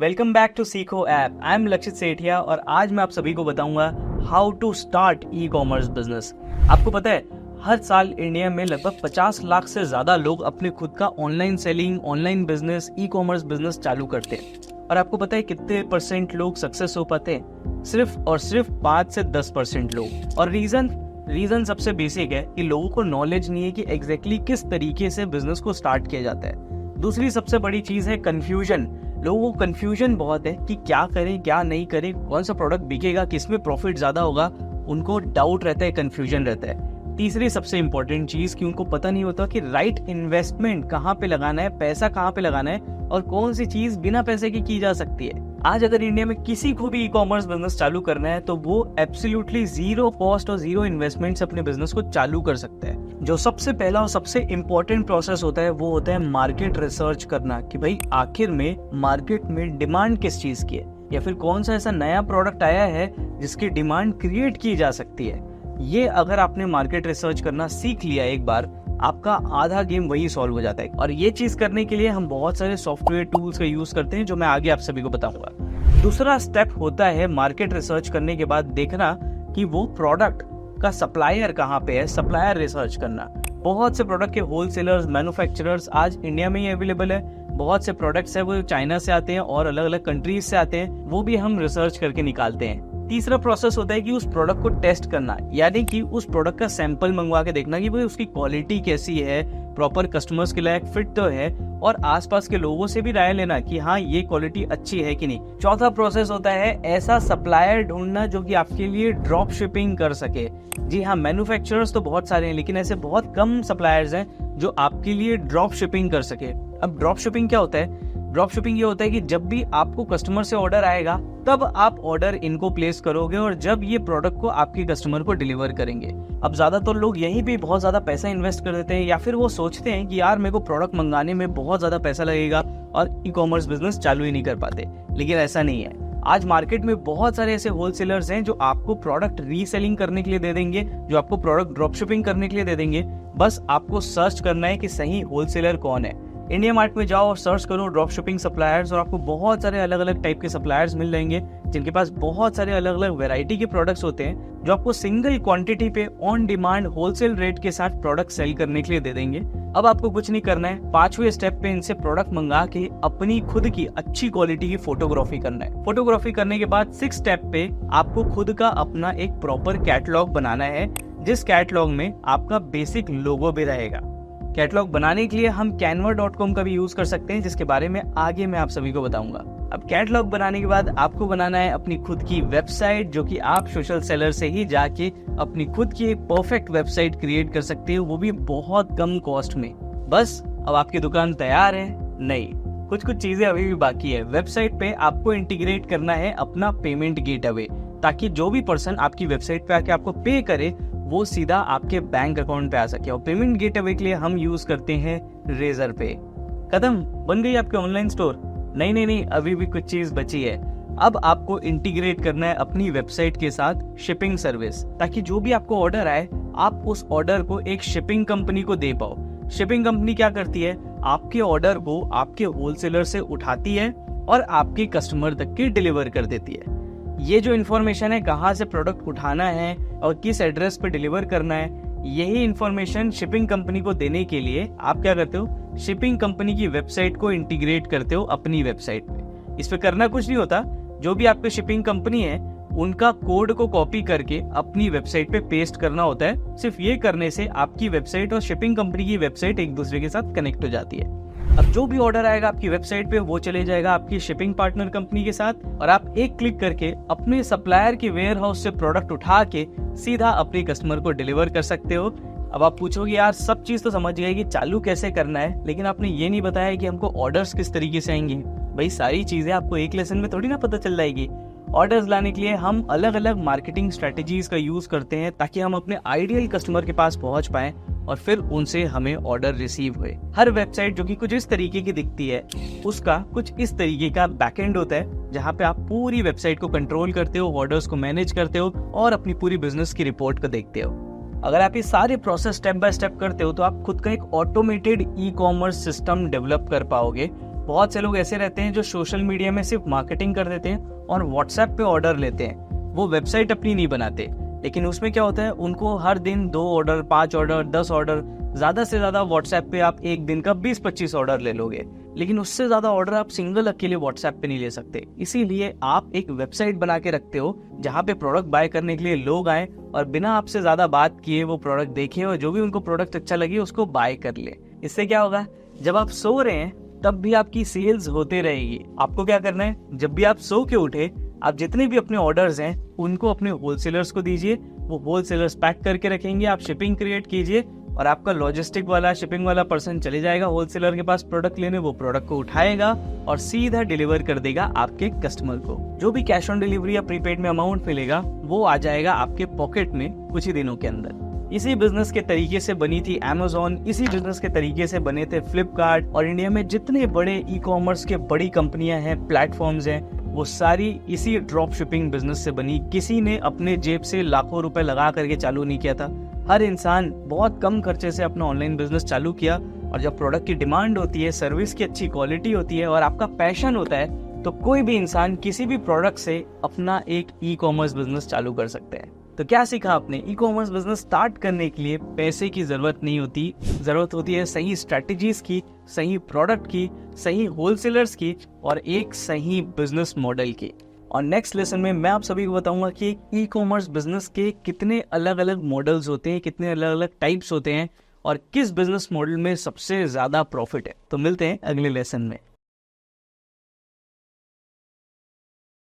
Welcome back to Seekho app. I am Lakshit Sethia और आज मैं आप सभी को बताऊंगा how to start e commerce business. आपको पता है हर साल इंडिया में लगभग 50 लाख से ज्यादा लोग अपने खुद का ऑनलाइन सेलिंग, ऑनलाइन बिजनेस, ई कॉमर्स बिजनेस चालू करते हैं। और आपको पता है कितने परसेंट लोग सक्सेस हो पाते हैं? सिर्फ और सिर्फ 5 से 10% लोग। और रीजन सबसे बेसिक है कि लोगों को नॉलेज नहीं है कि एग्जैक्टली किस तरीके से बिजनेस को स्टार्ट किया जाता है। दूसरी सबसे बड़ी चीज है कंफ्यूजन। लोगों को कंफ्यूजन बहुत है कि क्या करें क्या नहीं करें, कौन सा प्रोडक्ट बिकेगा, किसमें प्रॉफिट ज्यादा होगा। उनको डाउट रहता है, कंफ्यूजन रहता है। तीसरी सबसे इंपॉर्टेंट चीज कि उनको पता नहीं होता कि राइट इन्वेस्टमेंट कहाँ पे लगाना है, पैसा कहाँ पे लगाना है और कौन सी चीज बिना पैसे की जा सकती है। आज अगर इंडिया में किसी को भी ई कॉमर्स बिजनेस चालू करना है तो वो एब्सोल्युटली जीरो कॉस्ट और जीरो इन्वेस्टमेंट से अपने बिजनेस को चालू कर सकता है। जो सबसे पहला और सबसे इम्पोर्टेंट प्रोसेस होता है वो होता है मार्केट रिसर्च करना कि भाई आखिर में मार्केट में डिमांड किस चीज की है या फिर कौन सा ऐसा नया प्रोडक्ट आया है जिसकी डिमांड क्रिएट की जा सकती है। ये अगर आपने मार्केट रिसर्च करना सीख लिया एक बार, आपका आधा गेम वही सॉल्व हो जाता है। और ये चीज करने के लिए हम बहुत सारे सॉफ्टवेयर टूल्स का यूज करते हैं जो मैं आगे आप सभी को बताऊंगा। दूसरा स्टेप होता है मार्केट रिसर्च करने के बाद देखना कि वो प्रोडक्ट का सप्लायर कहाँ पे है, सप्लायर रिसर्च करना। बहुत से प्रोडक्ट के होलसेलर्स, मैन्युफैक्चरर्स आज इंडिया में ही अवेलेबल है। बहुत से प्रोडक्ट्स है वो चाइना से आते हैं और अलग अलग कंट्रीज से आते हैं, वो भी हम रिसर्च करके निकालते हैं। तीसरा प्रोसेस होता है कि उस प्रोडक्ट को टेस्ट करना, यानी कि उस प्रोडक्ट का सैंपल मंगवा के देखना कि भाई उसकी क्वालिटी कैसी है, प्रॉपर कस्टमर्स के लायक फिट तो है, और आसपास के लोगों से भी राय लेना कि हाँ ये क्वालिटी अच्छी है कि नहीं। चौथा प्रोसेस होता है ऐसा सप्लायर ढूंढना जो कि आपके लिए ड्रॉप शिपिंग कर सके। जी हाँ, मैन्युफैक्चरर्स तो बहुत सारे हैं लेकिन ऐसे बहुत कम सप्लायर्स हैं जो आपके लिए ड्रॉप शिपिंग कर सके। अब ड्रॉप शिपिंग क्या होता है? ड्रॉप शिपिंग ये होता है कि जब भी आपको कस्टमर से ऑर्डर आएगा तब आप ऑर्डर इनको प्लेस करोगे और जब ये प्रोडक्ट को आपके कस्टमर को डिलीवर करेंगे। अब ज्यादातर लोग यहीं पे बहुत ज्यादा पैसा इन्वेस्ट कर देते हैं या फिर वो सोचते हैं कि यार मेरे को प्रोडक्ट मंगाने में बहुत ज्यादा पैसा लगेगा और ई कॉमर्स बिजनेस चालू ही नहीं कर पाते। लेकिन ऐसा नहीं है। आज मार्केट में बहुत सारे ऐसे होलसेलर्स हैं जो आपको प्रोडक्ट रीसेलिंग करने के लिए दे देंगे, जो आपको प्रोडक्ट ड्रॉप शिपिंग करने के लिए दे देंगे। बस आपको सर्च करना है कि सही होलसेलर कौन है। इंडिया मार्ट में जाओ और सर्च करो ड्रॉप शिपिंग सप्लायर्स और आपको बहुत सारे अलग अलग टाइप के सप्लायर्स मिल जाएंगे जिनके पास बहुत सारे अलग अलग वैरायटी के प्रोडक्ट्स होते हैं जो आपको सिंगल क्वांटिटी पे ऑन डिमांड होलसेल रेट के साथ प्रोडक्ट सेल करने के लिए दे देंगे। अब आपको कुछ नहीं करना है, 5वें स्टेप पे इनसे प्रोडक्ट मंगा के अपनी खुद की अच्छी क्वालिटी की फोटोग्राफी करना है। फोटोग्राफी करने के बाद 6 स्टेप पे आपको खुद का अपना एक प्रॉपर कैटलॉग बनाना है जिस कैटलॉग में आपका बेसिक लोगो भी रहेगा। कैटलॉग बनाने के लिए हम canva.com का भी यूज कर सकते हैं जिसके बारे में आगे मैं आप सभी को बताऊंगा। अब कैटलॉग बनाने के बाद आपको बनाना है अपनी खुद की वेबसाइट जो कि आप सोशल सेलर से ही जाके अपनी खुद की एक परफेक्ट वेबसाइट क्रिएट कर सकते हो, वो भी बहुत कम कॉस्ट में। बस अब आपकी दुकान तैयार है? नहीं, कुछ चीजें अभी भी बाकी है। वेबसाइट पे आपको इंटीग्रेट करना है अपना पेमेंट गेटवे ताकि जो भी पर्सन आपकी वेबसाइट पे आके आपको पे करे वो सीधा आपके बैंक अकाउंट पे आ सके। और पेमेंट गेटवे के लिए हम यूज करते हैं रेजर पे। खत्म, बन गई आपके ऑनलाइन स्टोर? नहीं, अभी भी कुछ चीज बची है। अब आपको इंटीग्रेट करना है अपनी वेबसाइट के साथ शिपिंग सर्विस ताकि जो भी आपको ऑर्डर आए आप उस ऑर्डर को एक शिपिंग कंपनी को दे पाओ। शिपिंग कंपनी क्या करती है? आपके ऑर्डर को आपके होलसेलर से उठाती है और आपके कस्टमर तक की डिलीवर कर देती है। ये जो इन्फॉर्मेशन है कहाँ से प्रोडक्ट उठाना है और किस एड्रेस पे डिलीवर करना है, यही इन्फॉर्मेशन शिपिंग कंपनी को देने के लिए आप क्या करते हो? शिपिंग कंपनी की वेबसाइट को इंटीग्रेट करते हो अपनी वेबसाइट पे। इस पे करना कुछ नहीं होता, जो भी आपकी शिपिंग कंपनी है उनका कोड को कॉपी करके अपनी वेबसाइट पे पेस्ट करना होता है। सिर्फ ये करने से आपकी वेबसाइट और शिपिंग कंपनी की वेबसाइट एक दूसरे के साथ कनेक्ट हो जाती है। अब जो भी ऑर्डर आएगा आपकी वेबसाइट पे वो चले जाएगा आपकी शिपिंग पार्टनर कंपनी के साथ और आप एक क्लिक करके अपने सप्लायर के वेयर हाउस से प्रोडक्ट उठा के सीधा अपने कस्टमर को डिलीवर कर सकते हो। अब आप पूछोगे यार सब चीज तो समझ गए कि चालू कैसे करना है, लेकिन आपने ये नहीं बताया कि हमको ऑर्डर्स किस तरीके से आएंगे। भाई सारी चीजें आपको एक लेसन में थोड़ी ना पता चल जाएगी। ऑर्डर्स लाने के लिए हम अलग अलग मार्केटिंग स्ट्रेटेजीज का यूज करते हैं ताकि हम अपने आइडियल कस्टमर के पास पहुंच पाएं और फिर उनसे हमें ऑर्डर रिसीव हुए। हर वेबसाइट जो कि कुछ इस तरीके की दिखती है उसका कुछ इस तरीके का बैकएंड होता है जहाँ पे आप पूरी वेबसाइट को कंट्रोल करते हो, ऑर्डर्स को मैनेज करते हो और अपनी पूरी बिजनेस की रिपोर्ट को देखते हो। अगर आप ये सारे प्रोसेस स्टेप बाय स्टेप करते हो तो आप खुद का एक automated e commerce system develop कर पाओगे बहुत से लोग ऐसे रहते हैं जो सोशल मीडिया में सिर्फ मार्केटिंग कर देते हैं और व्हाट्सएप पे ऑर्डर लेते हैं, वो वेबसाइट अपनी नहीं बनाते। लेकिन उसमें क्या होता है, उनको हर दिन 2 ऑर्डर, 5 ऑर्डर, 10 ऑर्डर, ज़्यादा से ज़्यादा व्हाट्सएप पे आप एक दिन का 20-25 ऑर्डर ले लोगे, लेकिन उससे ज़्यादा ऑर्डर आप सिंगल अकेले व्हाट्सएप पे नहीं ले सकते। इसीलिए आप एक वेबसाइट बना के रखते हो जहाँ पे प्रोडक्ट बाय करने के लिए लोग आए और बिना आपसे ज़्यादा बात किए वो प्रोडक्ट देखे और जो भी उनको प्रोडक्ट अच्छा लगे उसको बाय कर ले। इससे क्या होगा, जब आप सो रहे हैं तब भी आपकी सेल्स होते रहेगी। आपको क्या करना है, जब भी आप सो के उठे, आप जितने भी अपने ऑर्डर्स हैं उनको अपने होलसेलर्स को दीजिए, वो होलसेलर्स पैक करके रखेंगे, आप शिपिंग क्रिएट कीजिए और आपका लॉजिस्टिक वाला, शिपिंग वाला पर्सन चले जाएगा होलसेलर के पास प्रोडक्ट लेने, वो प्रोडक्ट को उठाएगा और सीधा डिलीवर कर देगा आपके कस्टमर को। जो भी कैश ऑन डिलीवरी या प्रीपेड में अमाउंट मिलेगा वो आ जाएगा आपके पॉकेट में कुछ ही दिनों के अंदर। इसी बिजनेस के तरीके से बनी थी Amazon, इसी बिजनेस के तरीके से बने थे फ्लिपकार्ट, और इंडिया में जितने बड़े ई कॉमर्स के बड़ी कंपनियां हैं, प्लेटफॉर्म्स हैं, वो सारी इसी ड्रॉप शिपिंग बिजनेस से बनी। किसी ने अपने जेब से लाखों रुपए लगा करके चालू नहीं किया था। हर इंसान बहुत कम खर्चे से अपना ऑनलाइन बिजनेस चालू किया, और जब प्रोडक्ट की डिमांड होती है, सर्विस की अच्छी क्वालिटी होती है और आपका पैशन होता है, तो कोई भी इंसान किसी भी प्रोडक्ट से अपना एक ई कॉमर्स बिजनेस चालू कर सकते हैं। तो क्या सीखा आपने, ई कॉमर्स बिजनेस स्टार्ट करने के लिए पैसे की जरूरत नहीं होती, जरूरत होती है सही स्ट्रेटजीज की, सही प्रोडक्ट की, सही होलसेलर्स की और एक सही बिजनेस मॉडल की। और नेक्स्ट लेसन में मैं आप सभी को बताऊंगा कि ई कॉमर्स बिजनेस के कितने अलग अलग मॉडल्स होते हैं, कितने अलग अलग टाइप्स होते हैं और किस बिजनेस मॉडल में सबसे ज्यादा प्रॉफिट है। तो मिलते हैं अगले लेसन में।